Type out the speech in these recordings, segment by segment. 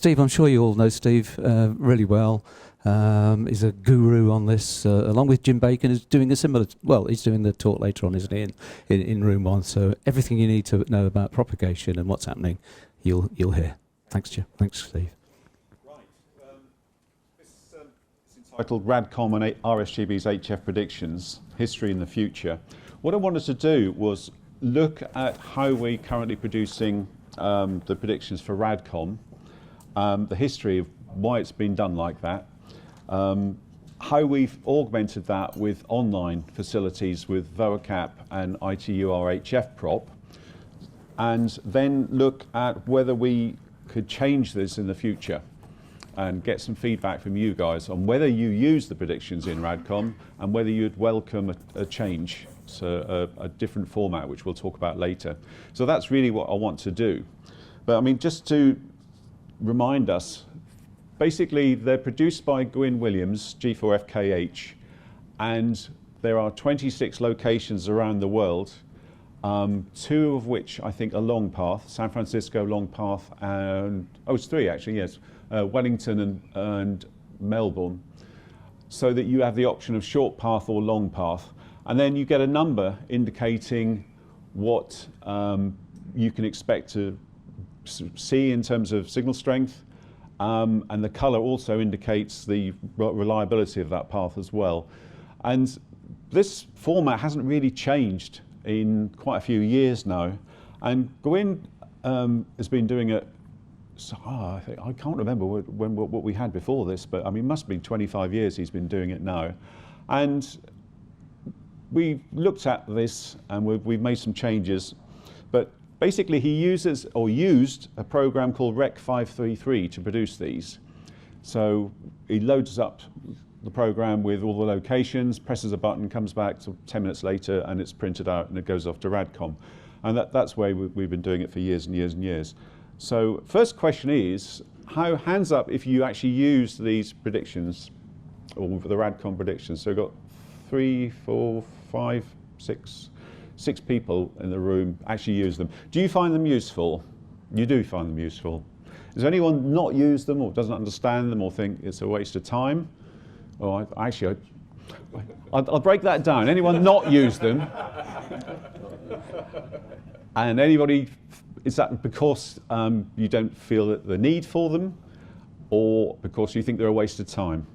Steve, I'm sure you all know Steve really well. He's a guru on this, along with Jim Bacon, who's doing a similar, well, he's doing the talk later on, isn't he, in room one. So everything you need to know about propagation and what's happening, you'll hear. Thanks, Jim. Thanks, Steve. Right. This is entitled RadCom and RSGB's HF Predictions, History in the Future. What I wanted to do was look at how we're currently producing the predictions for RadCom, the history of why it's been done like that, how we've augmented that with online facilities with VOACAP and ITUR HF prop, and then look at whether we could change this in the future and get some feedback from you guys on whether you use the predictions in RadCom and whether you'd welcome a change, so a different format, which we'll talk about later. So that's really what I want to do. But I mean, just to remind us, basically they're produced by Gwyn Williams, G4FKH, and there are 26 locations around the world, 2 of which I think are long path, San Francisco long path, and, oh, it's 3 actually, yes, Wellington and Melbourne, so that you have the option of short path or long path. And then you get a number indicating what you can expect to see in terms of signal strength, and the colour also indicates the reliability of that path as well. And this format hasn't really changed in quite a few years now, and Gwyn has been doing it, I can't remember what we had before this, but I mean, it must be 25 years he's been doing it now. And we looked at this and we've made some changes, but basically he uses or used a program called Rec 533 to produce these. So he loads up the program with all the locations, presses a button, comes back 10 minutes later, and it's printed out and it goes off to RadCom. And that's where we've been doing it for years and years and years. So first question is, hands up if you actually use these predictions, or the RadCom predictions. So we've got 3, 4, 5, 6 people in the room actually use them. Do you find them useful? You do find them useful. Does anyone not use them or doesn't understand them or think it's a waste of time? Well, I'll break that down. Anyone not use them? And anybody, is that because you don't feel the need for them, or because you think they're a waste of time?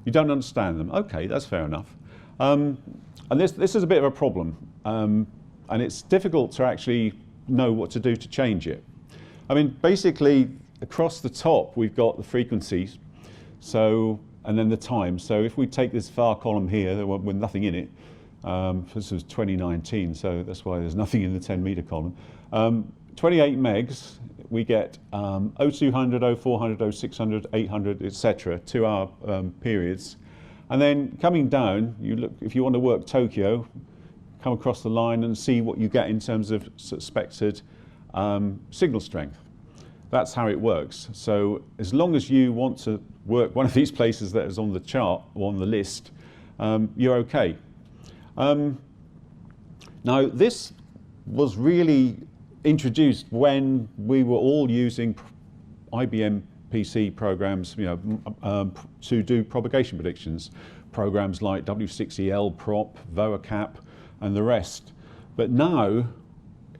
You don't understand them. Okay, that's fair enough. And this is a bit of a problem, and it's difficult to actually know what to do to change it. I mean, basically, across the top, we've got the frequencies, and then the time. So if we take this far column here, with nothing in it, this was 2019, so that's why there's nothing in the 10-meter column. 28 megs, we get 0200, 0400, 0600, 800, etc., 2-hour periods. And then coming down, you look, if you want to work Tokyo, come across the line and see what you get in terms of suspected signal strength. That's how it works. So as long as you want to work one of these places that is on the chart or on the list, you're okay. Now this was really introduced when we were all using IBM PC programs, to do propagation predictions, programs like W6EL, Prop, VOACAP, and the rest. But now,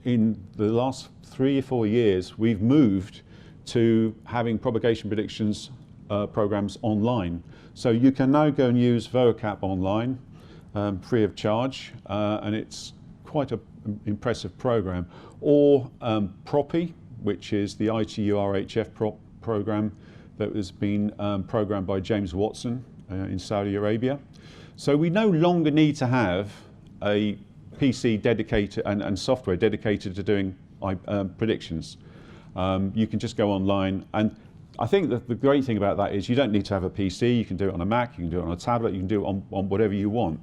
in the last 3 or 4 years, we've moved to having propagation predictions programs online. So you can now go and use VOACAP online, free of charge, and it's quite an impressive program. Or Proppy, which is the ITUR HF prop program that has been programmed by James Watson in Saudi Arabia. So we no longer need to have a PC dedicated and software dedicated to doing predictions. You can just go online, and I think that the great thing about that is you don't need to have a PC. You can do it on a Mac, you can do it on a tablet, you can do it on whatever you want.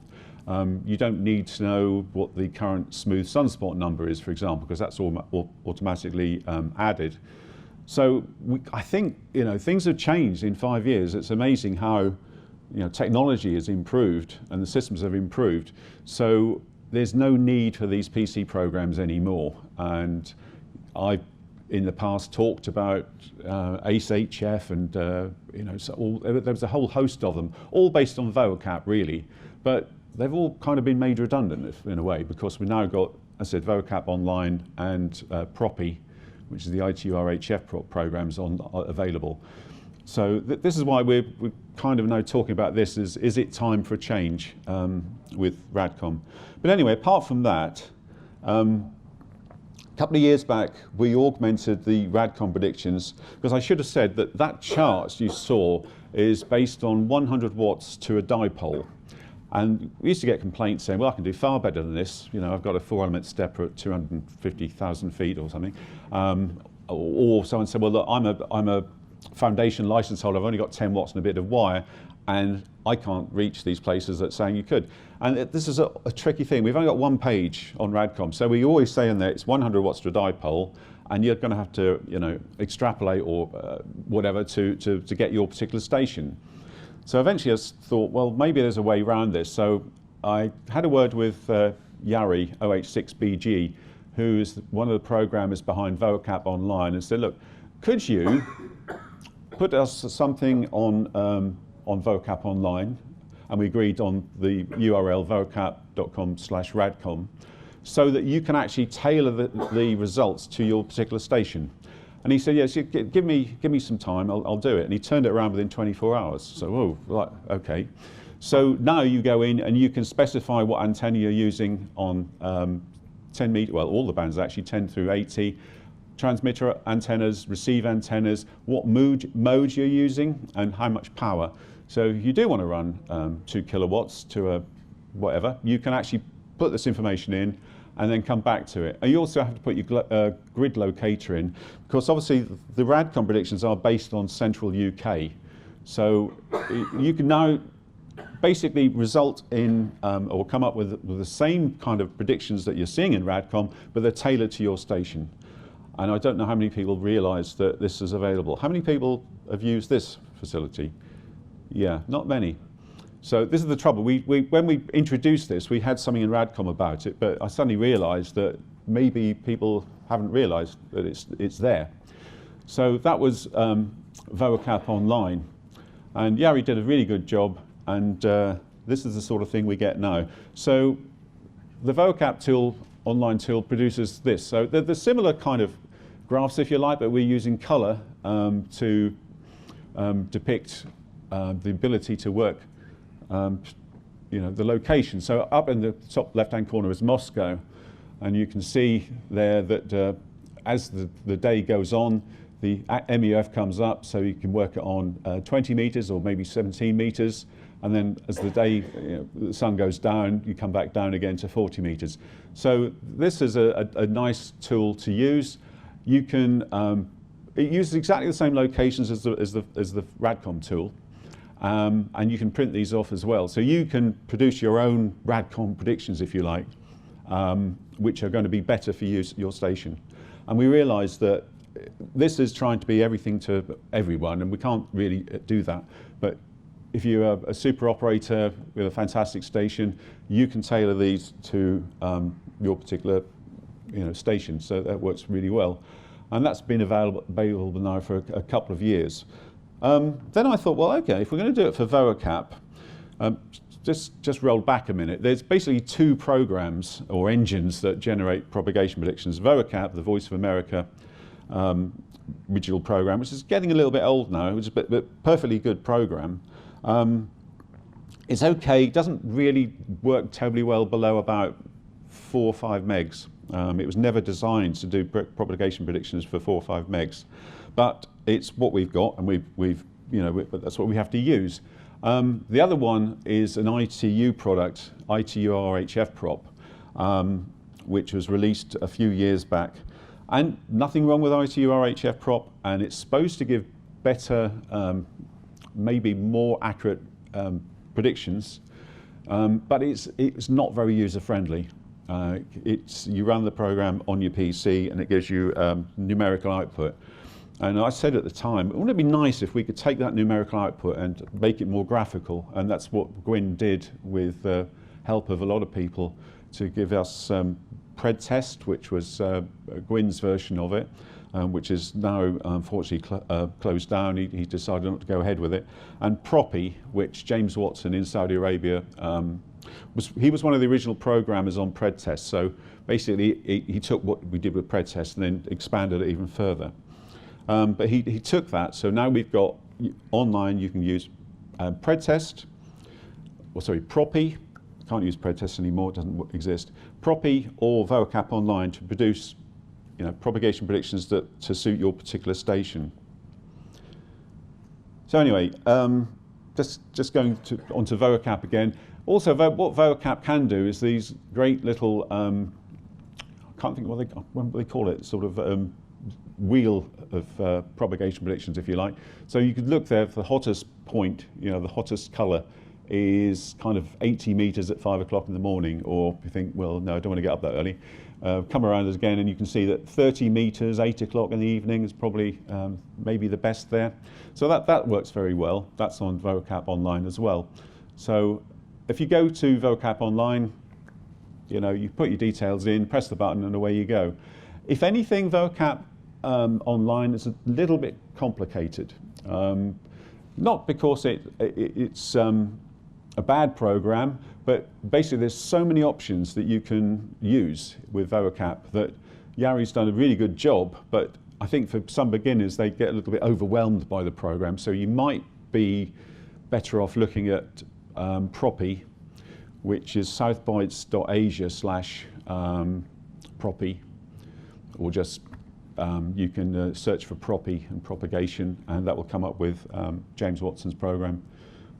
You don't need to know what the current smooth sunspot number is, for example, because that's all automatically added. So I think things have changed in 5 years. It's amazing how technology has improved and the systems have improved. So there's no need for these PC programs anymore. And in the past talked about ACE HF and there was a whole host of them, all based on vocap really, but they've all kind of been made redundant in a way, because we've now got, as I said, vocap online and PROPI, which is the ITU RHF programs available. So this is why we're kind of now talking about this, is it time for a change with RadCom? But anyway, apart from that, a couple of years back, we augmented the RadCom predictions, because I should have said that that chart you saw is based on 100 watts to a dipole. And we used to get complaints saying, well, I can do far better than this. You know, I've got a 4-element stepper at 250,000 feet or something. Or someone said, well, look, I'm a foundation license holder. I've only got 10 watts and a bit of wire, and I can't reach these places that saying you could. And this is a tricky thing. We've only got one page on RadCom. So we always say in there, it's 100 watts to a dipole, and you're going to have to, you know, extrapolate or whatever to get your particular station. So eventually I thought, well, maybe there's a way around this. So I had a word with Yari, OH6BG, who's one of the programmers behind vocap Online, and said, look, could you put us something on vocap Online? And we agreed on the URL vocap.com/radcom, so that you can actually tailor the results to your particular station. And he said, yes, give me some time, I'll do it. And he turned it around within 24 hours. So, oh, right, okay. So now you go in and you can specify what antenna you're using on 10 meter, well, all the bands actually, 10 through 80, transmitter antennas, receive antennas, what mode you're using, and how much power. So if you do want to run 2 kilowatts to a whatever, you can actually put this information in and then come back to it. And you also have to put your grid locator in, because obviously the RadCom predictions are based on central UK. So you can now basically result in, or come up with the same kind of predictions that you're seeing in RadCom, but they're tailored to your station. And I don't know how many people realise that this is available. How many people have used this facility? Yeah, not many. So this is the trouble. When we introduced this, we had something in RadCom about it, but I suddenly realised that maybe people haven't realised that it's there. So that was vocap Online. And Yari did a really good job, and this is the sort of thing we get now. So the vocap tool, Online tool, produces this. So they're similar kind of graphs, if you like, but we're using colour to depict the ability to work you know, the location. So up in the top left-hand corner is Moscow, and you can see there that as the day goes on, the MUF comes up, so you can work it on 20 meters or maybe 17 meters, and then as the day, the sun goes down, you come back down again to 40 meters. So this is a nice tool to use. You can it uses exactly the same locations as the RadCom tool. And you can print these off as well. So you can produce your own RadCom predictions, if you like, which are going to be better for your station. And we realised that this is trying to be everything to everyone, and we can't really do that. But if you're a super operator with a fantastic station, you can tailor these to your particular station. So that works really well. And that's been available now for a couple of years. Then I thought, well, okay, if we're going to do it for vocap, just roll back a minute. There's basically 2 programs or engines that generate propagation predictions. vocap, the Voice of America original program, which is getting a little bit old now. It's a perfectly good program. It's okay. It doesn't really work terribly well below about 4 or 5 megs. It was never designed to do propagation predictions for 4 or 5 megs. But it's what we've got, and that's what we have to use. The other one is an ITU product, ITU RHF prop, which was released a few years back. And nothing wrong with ITU RHF prop, and it's supposed to give better, maybe more accurate predictions, but it's not very user-friendly. You run the program on your PC, and it gives you numerical output. And I said at the time, wouldn't it be nice if we could take that numerical output and make it more graphical? And that's what Gwyn did with the help of a lot of people to give us PredTest, which was Gwyn's version of it. which is now unfortunately closed down. He decided not to go ahead with it. And Proppy, which James Watson in Saudi Arabia, he was one of the original programmers on PredTest. So basically he took what we did with PredTest and then expanded it even further. But he took that, so now we've got online you can use PredTest, Proppy. Can't use PredTest anymore, it doesn't exist. Proppy or VOCAP online to produce propagation predictions to suit your particular station. So anyway, just going onto VOCAP again. Also, what VOCAP can do is these great little, I can't think what they call it, sort of wheel of propagation predictions, if you like. So you could look there for the hottest point, the hottest colour is kind of 80 metres at 5 o'clock in the morning, or you think, well, no, I don't want to get up that early. Come around again and you can see that 30 metres, 8 o'clock in the evening is probably maybe the best there. So that works very well. That's on VOCAP online as well. So if you go to VOCAP online, you put your details in, press the button and away you go. If anything, VOCAP online is a little bit complicated. Not because it's a bad program, but basically there's so many options that you can use with VOCAP that Yari's done a really good job, but I think for some beginners they get a little bit overwhelmed by the program, so you might be better off looking at Proppy, which is southbytes.asia/Proppy, or just you can search for Proppy and propagation, and that will come up with James Watson's program.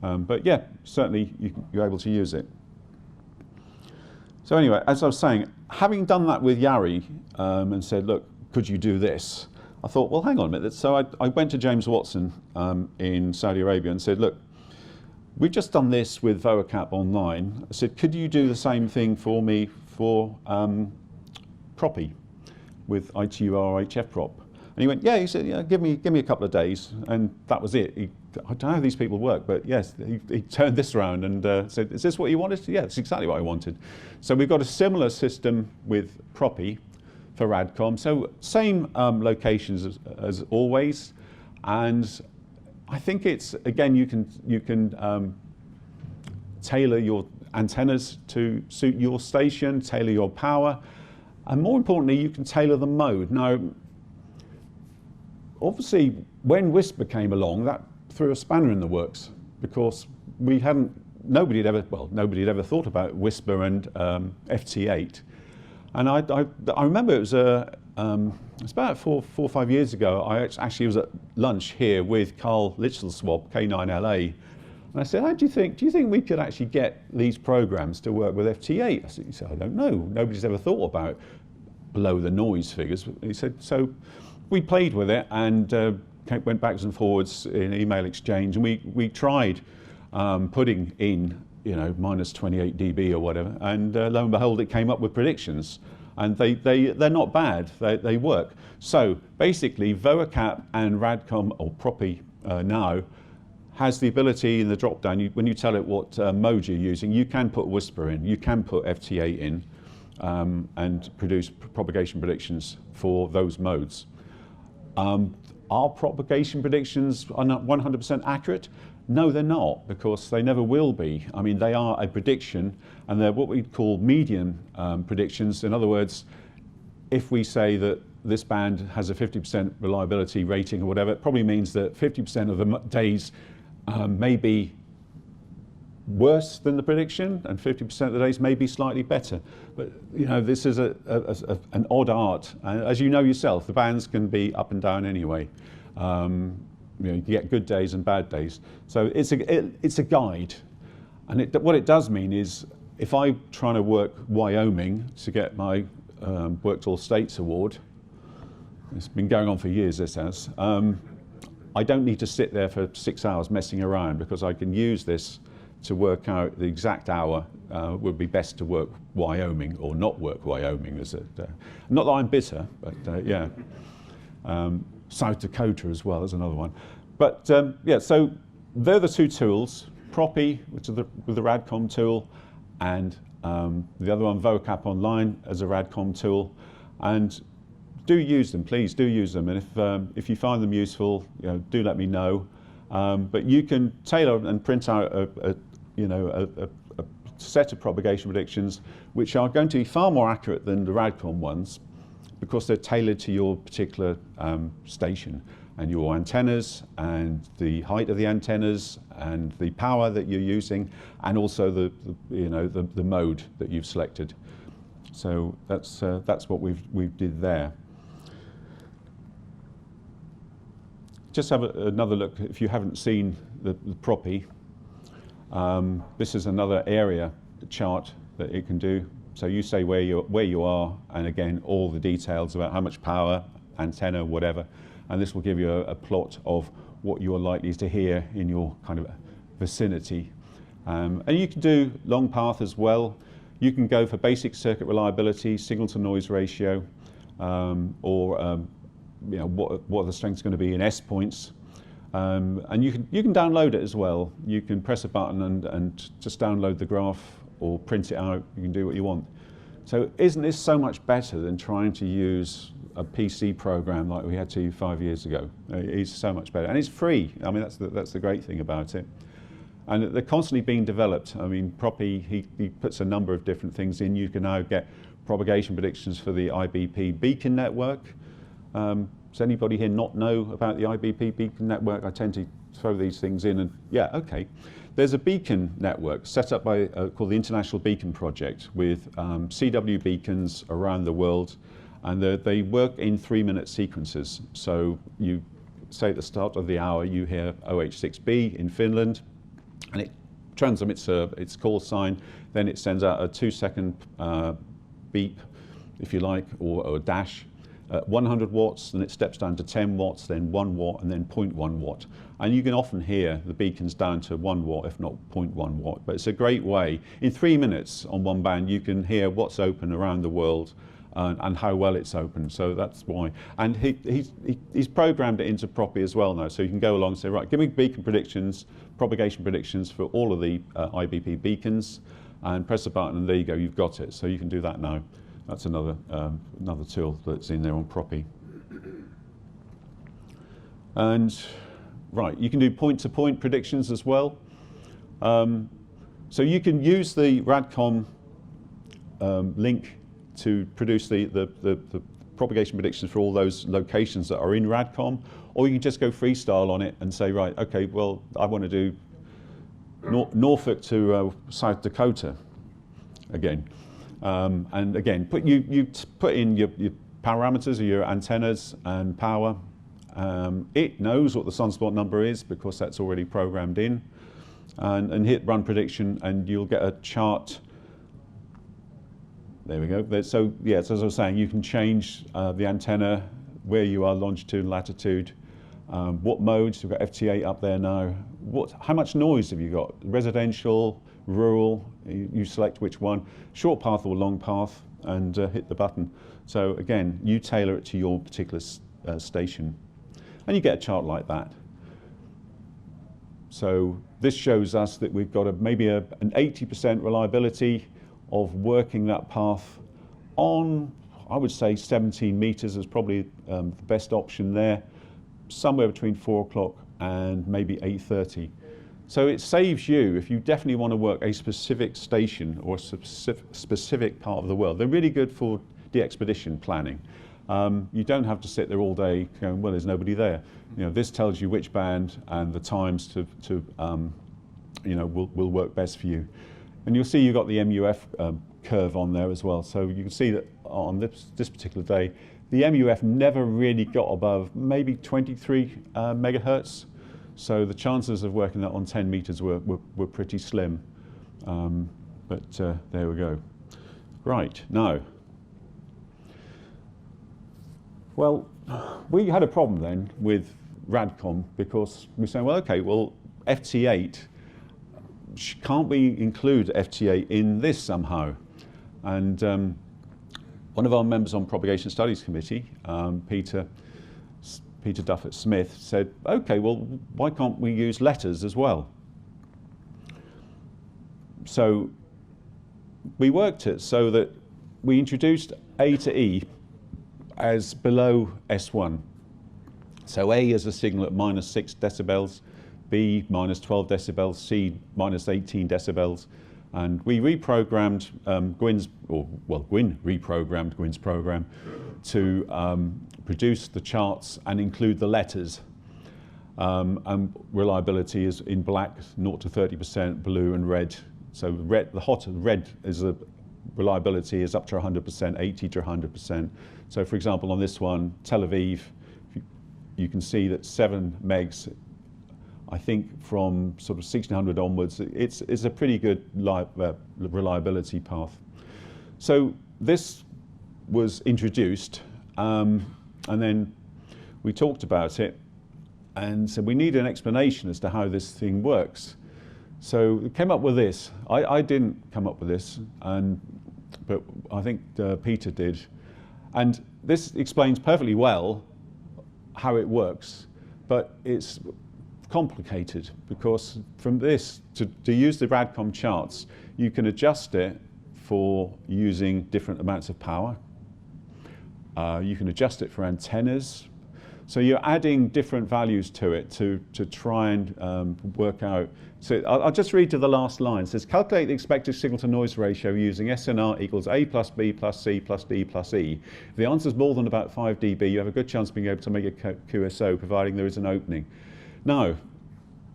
But yeah, certainly you're able to use it. So anyway, as I was saying, having done that with Yari and said, look, could you do this? I thought, well, hang on a minute. So I went to James Watson in Saudi Arabia and said, look, we've just done this with VOCAP online. I said, could you do the same thing for me for Proppy with ITUR HF prop? And he went, yeah. He said, yeah, give me a couple of days, and that was it. I don't know how these people work, but yes, he turned this around and said, is this what you wanted? Yeah, it's exactly what I wanted. So we've got a similar system with Proppy for RadCom. So same locations as always, and I think it's, again, you can tailor your antennas to suit your station, tailor your power, and more importantly, you can tailor the mode. Now, obviously, when Whisper came along, that threw a spanner in the works, because nobody had ever thought about Whisper and FT8. And I remember it was about four or 5 years ago. I actually was at lunch here with Carl Littleswab, K9LA, and I said, do you think we could actually get these programs to work with FT8? I said, I don't know. Nobody's ever thought about below the noise figures. He said, so we played with it and went backwards and forwards in email exchange, and we tried putting in minus 28 dB or whatever, and lo and behold, it came up with predictions, and they're not bad. They work. So basically, VOCAP and RadCom or Proppy now has the ability in the drop down. When you tell it what mode you're using, you can put Whisper in, you can put FT8 in, and produce propagation predictions for those modes. Are propagation predictions are not 100% accurate? No, they're not, because they never will be. I mean, they are a prediction, and they're what we call median predictions. In other words, if we say that this band has a 50% reliability rating or whatever, it probably means that 50% of the days may be worse than the prediction, and 50% of the days may be slightly better. But this is an odd art, and as you know yourself, the bands can be up and down anyway. You get good days and bad days. So it's a guide, and what it does mean is, if I'm trying to work Wyoming to get my Worked All States award, it's been going on for years, this has, I don't need to sit there for 6 hours messing around, because I can use this to work out the exact hour would be best to work Wyoming or not work Wyoming. Not that I'm bitter, but yeah. South Dakota as well is another one. But yeah, so they're the two tools, Proppy, which is with the RadCom tool, and the other one, VOCAP Online, as a RadCom tool. And do use them, please do use them. And if you find them useful, do let me know. But you can tailor and print out a set of propagation predictions which are going to be far more accurate than the RadCom ones, because they're tailored to your particular station and your antennas and the height of the antennas and the power that you're using, and also the mode that you've selected. So that's what we've did there. Just have another look if you haven't seen the Propy. This is another area chart that it can do. So you say where you are, and again all the details about how much power, antenna, whatever, and this will give you a plot of what you're likely to hear in your kind of vicinity. And you can do long path as well. You can go for basic circuit reliability, signal to noise ratio, or what the strength's going to be in S points. And you can download it as well. You can press a button and just download the graph or print it out. You can do what you want. So isn't this so much better than trying to use a PC program like we had to 5 years ago? It's so much better, and it's free. I mean, that's the great thing about it. And they're constantly being developed. I mean, Propy, he puts a number of different things in. You can now get propagation predictions for the IBP beacon network. Does anybody here not know about the IBP beacon network? I tend to throw these things in and, yeah, okay. There's a beacon network set up by called the International Beacon Project with CW beacons around the world, and they work in 3-minute sequences. So you say at the start of the hour you hear OH6B in Finland, and it transmits its call sign, then it sends out a 2-second beep, if you like, or a dash. 100 watts, then it steps down to 10 watts, then 1 watt, and then 0.1 watt. And you can often hear the beacons down to 1 watt, if not 0.1 watt. But it's a great way. In 3 minutes on one band, you can hear what's open around the world and how well it's open. So that's why. And he's programmed it into Propy as well now. So you can go along and say, right, give me beacon predictions, propagation predictions for all of the IBP beacons, and press a button, and there you go, you've got it. So you can do that now. That's another tool that's in there on Propy. And right, you can do point-to-point predictions as well. So you can use the RadCom link to produce the propagation predictions for all those locations that are in RadCom, or you can just go freestyle on it and say, right, okay, well, I want to do Norfolk to South Dakota again. And again, you put in your parameters of your antennas and power. It knows what the sunspot number is because that's already programmed in, and hit run prediction, and you'll get a chart. There we go. So yeah, so as I was saying, you can change the antenna, where you are, longitude and latitude, what modes. We've got FT8 up there now. How much noise have you got? Residential, rural, you select which one, short path or long path, and hit the button. So again, you tailor it to your particular station, and you get a chart like that. So this shows us that we've got maybe an 80% reliability of working that path on, I would say 17 meters is probably the best option there, somewhere between 4 o'clock and maybe 8:30. So it saves you, if you definitely want to work a specific station or a specific part of the world. They're really good for de-expedition planning. You don't have to sit there all day going, well, there's nobody there. This tells you which band and the times will work best for you. And you'll see you've got the MUF curve on there as well. So you can see that on this particular day, the MUF never really got above maybe 23 megahertz. So the chances of working that on 10 meters were pretty slim. But there we go. Right, now. Well, we had a problem then with RadCom because we said, well, okay, well, FT8, can't we include FT8 in this somehow? And one of our members on Propagation Studies Committee, Peter Duffett-Smith, said, okay, well, why can't we use letters as well? So we worked it so that we introduced A to E as below S1. So A is a signal at -6 decibels, B -12 decibels, C -18 decibels. And we reprogrammed Gwyn reprogrammed Gwyn's program to produce the charts and include the letters. And reliability is in black, 0 to 30%, blue and red. So red, red is a reliability is up to 100%, 80 to 100%. So for example, on this one, Tel Aviv, you can see that 7 megs, I think from sort of 1600 onwards, it's a pretty good reliability path. So this was introduced, and then we talked about it, and so we need an explanation as to how this thing works. So we came up with this. I didn't come up with this, but I think Peter did. And this explains perfectly well how it works, but it's complicated because from this, to use the RadCom charts, you can adjust it for using different amounts of power. You can adjust it for antennas. So you're adding different values to it to try and work out. So I'll just read to the last line. It says, calculate the expected signal to noise ratio using SNR equals A plus B plus C plus D plus E. If the answer is more than about 5 dB, you have a good chance of being able to make a QSO, providing there is an opening. No,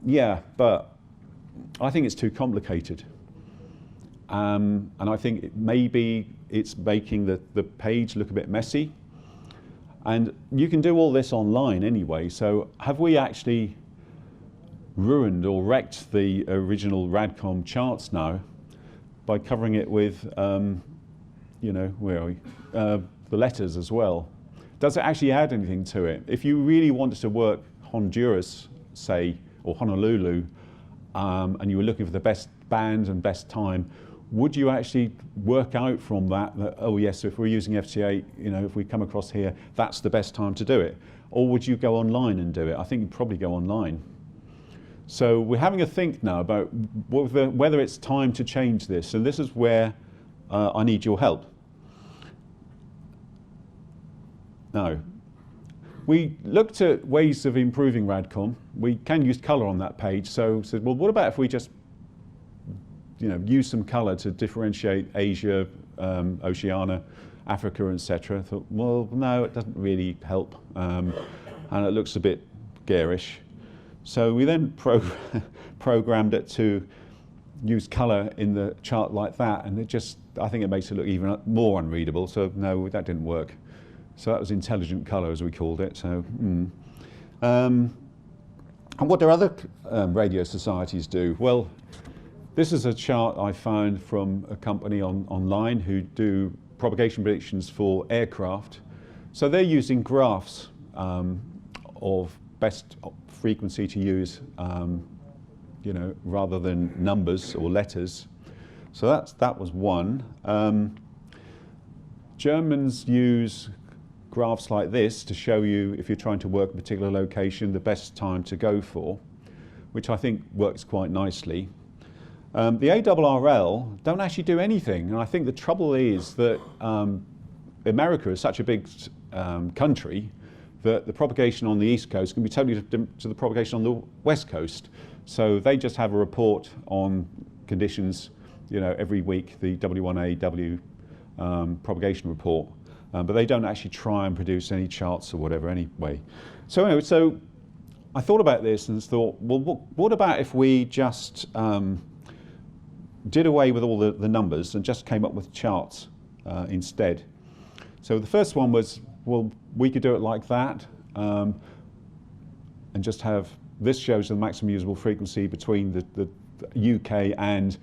yeah, but I think it's too complicated. And I think maybe it's making the page look a bit messy. And you can do all this online anyway, so have we actually ruined or wrecked the original RadCom charts now by covering it with, where are we? The letters as well? Does it actually add anything to it? If you really wanted to work Honduras, say, or Honolulu, and you were looking for the best band and best time, would you actually work out from that, oh yes, if we're using FT8, if we come across here, that's the best time to do it? Or would you go online and do it? I think you'd probably go online. So we're having a think now about whether it's time to change this, and this is where I need your help. Now, we looked at ways of improving RadCom. We can use color on that page, so said, well, what about if we just use some color to differentiate Asia, Oceania, Africa, etc. I thought, well, no, it doesn't really help, and it looks a bit garish. So we then programmed it to use color in the chart like that, and I think it makes it look even more unreadable. So no, that didn't work. So that was intelligent color, as we called it. So, and what do other radio societies do? Well, this is a chart I found from a company online who do propagation predictions for aircraft. So they're using graphs of best frequency to use, rather than numbers or letters. So that was one. Germans use graphs like this to show you, if you're trying to work a particular location, the best time to go for, which I think works quite nicely. The ARRL don't actually do anything, and I think the trouble is that America is such a big country that the propagation on the East Coast can be totally different to the propagation on the West Coast. So they just have a report on conditions, every week, the W1AW propagation report, but they don't actually try and produce any charts or whatever anyway. So anyway, so I thought about this and thought, well, what about if we just did away with all the numbers and just came up with charts instead. So the first one was, well, we could do it like that, and just have, this shows the maximum usable frequency between the UK and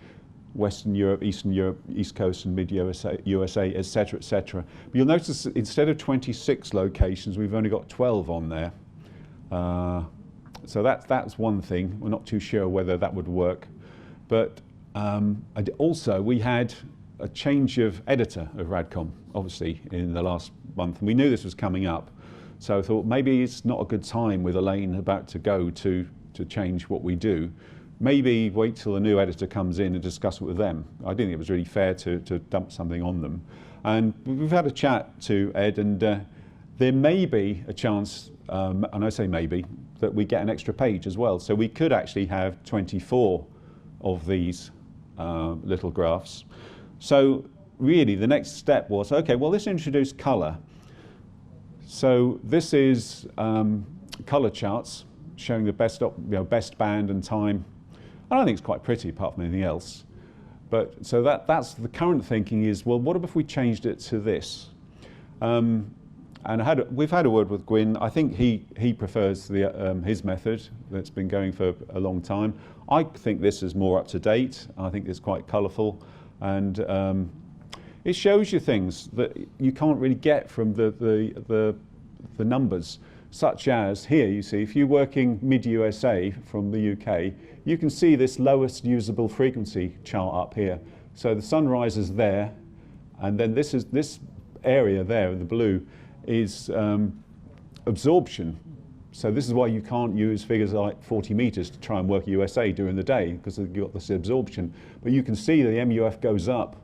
Western Europe, Eastern Europe, East Coast and mid-USA, et cetera, et cetera. But you'll notice that instead of 26 locations, we've only got 12 on there. So that's one thing. We're not too sure whether that would work. But also, we had a change of editor of RadCom, obviously, in the last month. And we knew this was coming up. So I thought maybe it's not a good time with Elaine about to go to change what we do. Maybe wait till the new editor comes in and discuss it with them. I didn't think it was really fair to dump something on them. And we've had a chat to Ed, and there may be a chance, and I say maybe, that we get an extra page as well. So we could actually have 24 of these little graphs. So really the next step was, okay, well, let's introduce colour. So this is colour charts showing the best band and time. I don't think it's quite pretty apart from anything else. But so that's the current thinking is, well, what if we changed it to this? And we've had a word with Gwyn. I think he prefers his method that's been going for a long time. I think this is more up to date. I think it's quite colourful, and it shows you things that you can't really get from the numbers, such as here. You see, if you're working mid-USA from the UK, you can see this lowest usable frequency chart up here. So the sunrise is there, and then this area there in the blue is absorption. So this is why you can't use figures like 40 meters to try and work USA during the day, because you've got this absorption. But you can see the MUF goes up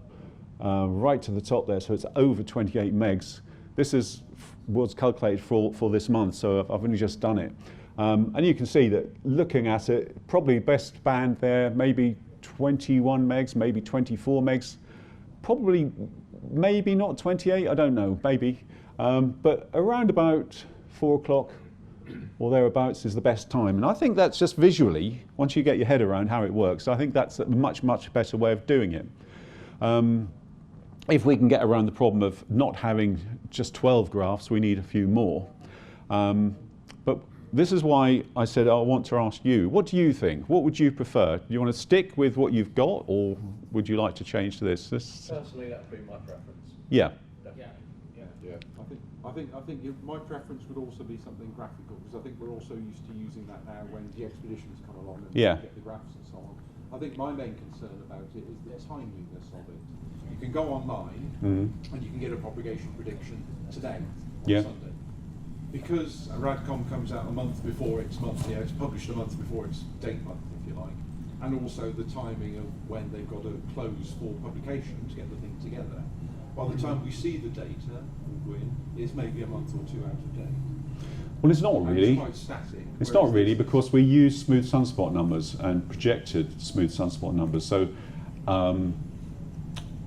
right to the top there, so it's over 28 megs. This was calculated for this month, so I've only just done it. And you can see that looking at it, probably best band there, maybe 21 megs, maybe 24 megs, probably maybe not 28, I don't know, maybe. But around about 4 o'clock or thereabouts is the best time. And I think that's just visually, once you get your head around how it works, I think that's a much, much better way of doing it. If we can get around the problem of not having just 12 graphs, we need a few more. But this is why I said I want to ask you, what do you think? What would you prefer? Do you want to stick with what you've got, or would you like to change to this? Personally, that would be my preference. Yeah. Yeah. I think my preference would also be something graphical, because I think we're also used to using that now when the expeditions come along and Yeah. get the graphs and so on. I think my main concern about it is the timeliness of it. You can go online and you can get a propagation prediction today, on Sunday. Because RadCom comes out a month before its month, it's published a month before its date month, if you like, and also the timing of when they've got to close for publication to get the thing together. By the time we see the data, it's maybe a month or two out of date. Well, it's not really. It's quite static. It's not really, because we use smooth sunspot numbers and projected smooth sunspot numbers. So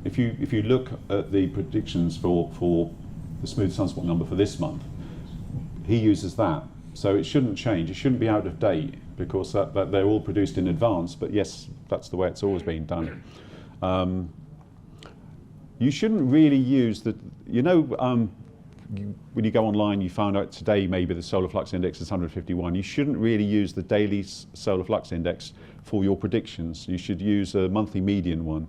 if you look at the predictions for the smooth sunspot number for this month, he uses that. So it shouldn't change. It shouldn't be out of date, because that they're all produced in advance. But yes, that's the way it's always been done. You shouldn't really use the, when you go online, you find out today maybe the solar flux index is 151. You shouldn't really use the daily solar flux index for your predictions. You should use a monthly median one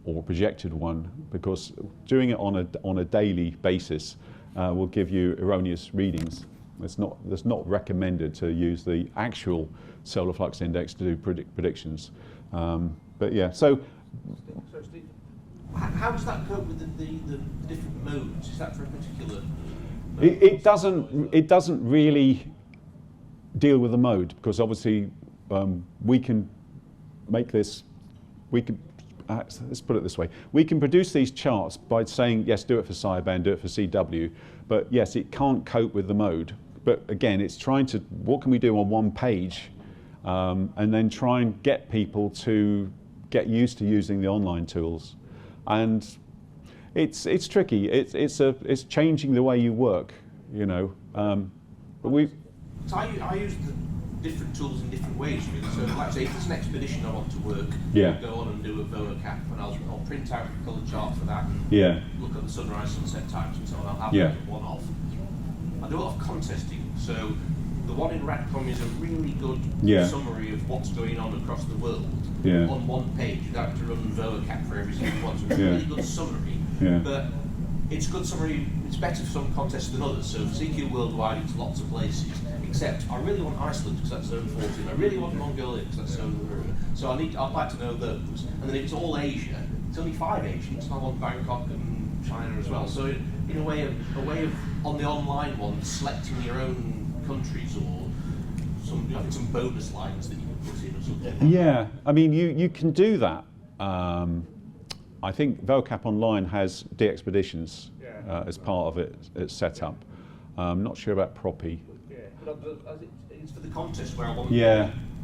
or projected one, because doing it on a daily basis will give you erroneous readings. It's not recommended to use the actual solar flux index to do predictions. But yeah, so. So Steve, how does that cope with the different modes? Is that for a particular mode? It doesn't really deal with the mode, because obviously we can make this. Let's put it this way: we can produce these charts by saying yes, do it for sideband, do it for CW, but yes, it can't cope with the mode. But again, it's trying to, what can we do on one page, and then try and get people to get used to using the online tools. And it's tricky. It's changing the way you work, But So I use the different tools in different ways. So, like I say, if it's an expedition I want to work, Yeah. I'll go on and do a VOACAP, and I'll print out a colour chart for that, and look at the sunrise, sunset times, and so on. I'll have one off. I do a lot of contesting. So the one in RadCom is a really good summary of what's going on across the world on one page. You don't have to run VOACAP for every single one. So it's a really good summary. But it's a good summary. It's better for some contests than others. So for CQ Worldwide, it's lots of places. Except I really want Iceland because that's zone 14. I really want Mongolia because that's zone 1. So I'd like to know those. And then if it's all Asia, it's only 5 Asians. And I want Bangkok and China as well. So in a way of on the online one, selecting your own countries, or some bonus lines that you can put in or something. Yeah, I mean you can do that. I think VOACAP Online has DXpeditions as part of its setup. I'm not sure about Proppy. Yeah, but it's for the contest where I want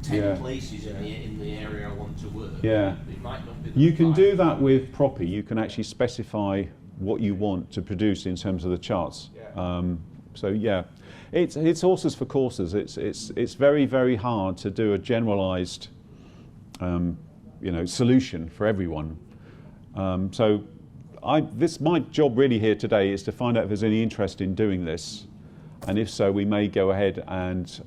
10 places in the area I want to work. Yeah. It might not be the You can right. do that with Proppy. You can actually specify what you want to produce in terms of the charts. Yeah. So yeah, it's horses for courses. It's very, very hard to do a generalised solution for everyone. So my job really here today is to find out if there's any interest in doing this, and if so, we may go ahead and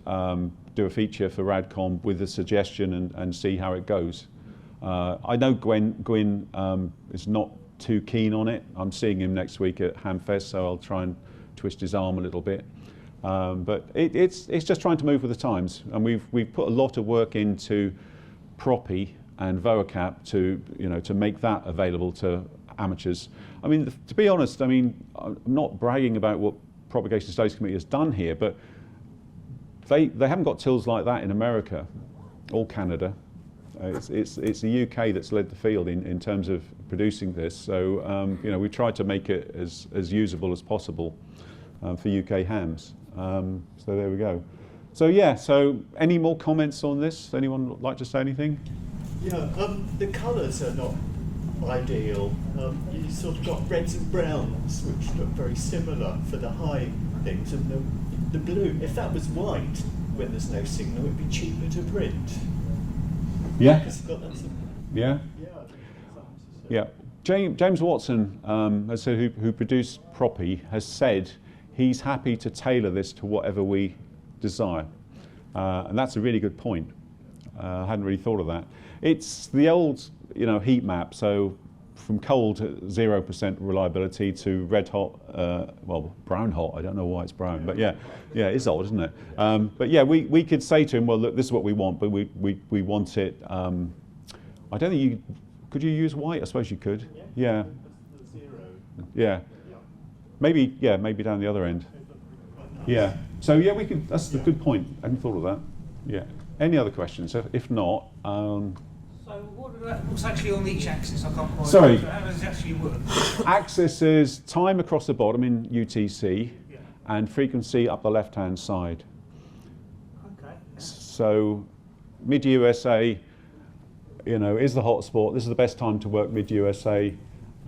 do a feature for RadCom with a suggestion and see how it goes. I know Gwyn is not too keen on it. I'm seeing him next week at Hamfest, so I'll try and twist his arm a little bit. But it's just trying to move with the times, and we've put a lot of work into Proppy and VOACAP to make that available to amateurs. I mean, to be honest, I'm not bragging about what Propagation Studies Committee has done here, but they haven't got tills like that in America or Canada. It's the UK that's led the field in terms of producing this. So we tried to make it as usable as possible for UK hams. So there we go. So yeah. So any more comments on this? Anyone like to say anything? Yeah. The colours are not ideal. You sort of got reds and browns, which look very similar for the high things, and the blue. If that was white when there's no signal, it'd be cheaper to print. Yeah. Yeah. Yeah. James Watson, who produced Proppy, has said he's happy to tailor this to whatever we desire, and that's a really good point. I hadn't really thought of that. It's the old, heat map. So from cold 0% reliability to red hot, brown hot. I don't know why it's brown, but yeah, it's old, isn't it? But yeah, we could say to him, well, look, this is what we want, but we want it. I don't think could you use white? I suppose you could. Yeah. Yeah. Maybe down the other end. Yeah. So yeah, we could. That's a good point. I hadn't thought of that. Yeah. Any other questions? If not. So what's actually on each axis? I can't quite. Sorry. How does it actually work? Axis is time across the bottom in UTC, and frequency up the left-hand side. Okay. So mid-USA, is the hotspot. This is the best time to work mid-USA,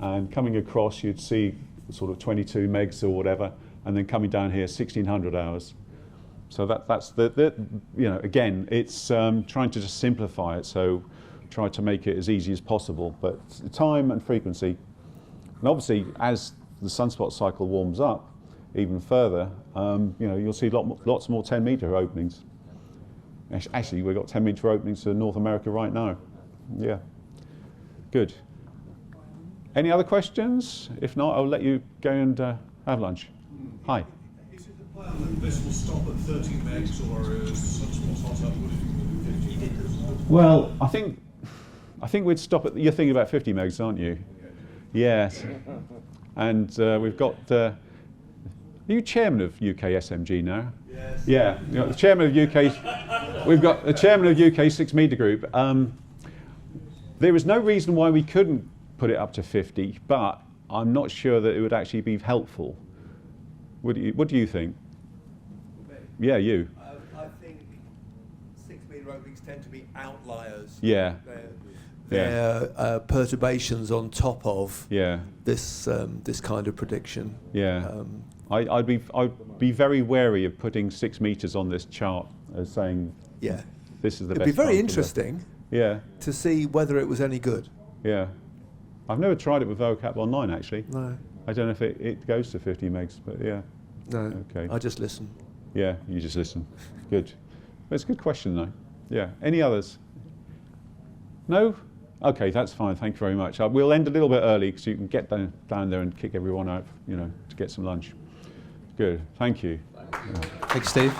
and coming across, you'd see sort of 22 megs or whatever, and then coming down here, 1600 hours. So that's again, it's trying to just simplify it. So try to make it as easy as possible, but time and frequency. And obviously, as the sunspot cycle warms up even further, you'll see lots more 10-meter openings. Actually, we've got 10-meter openings to North America right now. Yeah, good. Any other questions? If not, I'll let you go and have lunch. Hi. Is it the plan that this will stop at 30 megs, or is sunspot hot up with 50 megs? Well, I think we'd stop at. You're thinking about 50 megs, aren't you? Yes. And we've got. Are you chairman of UK SMG now? Yes. Yeah. The chairman of UK. We've got the chairman of UK 6-meter group. There is no reason why we couldn't put it up to 50, but I'm not sure that it would actually be helpful. What do you think? Yeah, you. I think 6-meter openings tend to be outliers. Yeah. They're perturbations on top of this kind of prediction. Yeah. I'd be very wary of putting 6 meters on this chart as saying this is the best. It'd be very time interesting to see whether it was any good. Yeah. I've never tried it with VOACAP online actually. No. I don't know if it goes to 50 megs, but yeah. No. Okay. I just listen. Yeah, you just listen. Good. That's a good question though. Yeah. Any others? No? Okay, that's fine. Thank you very much. We'll end a little bit early because you can get down there and kick everyone out, to get some lunch. Good. Thank you. Thanks, Steve.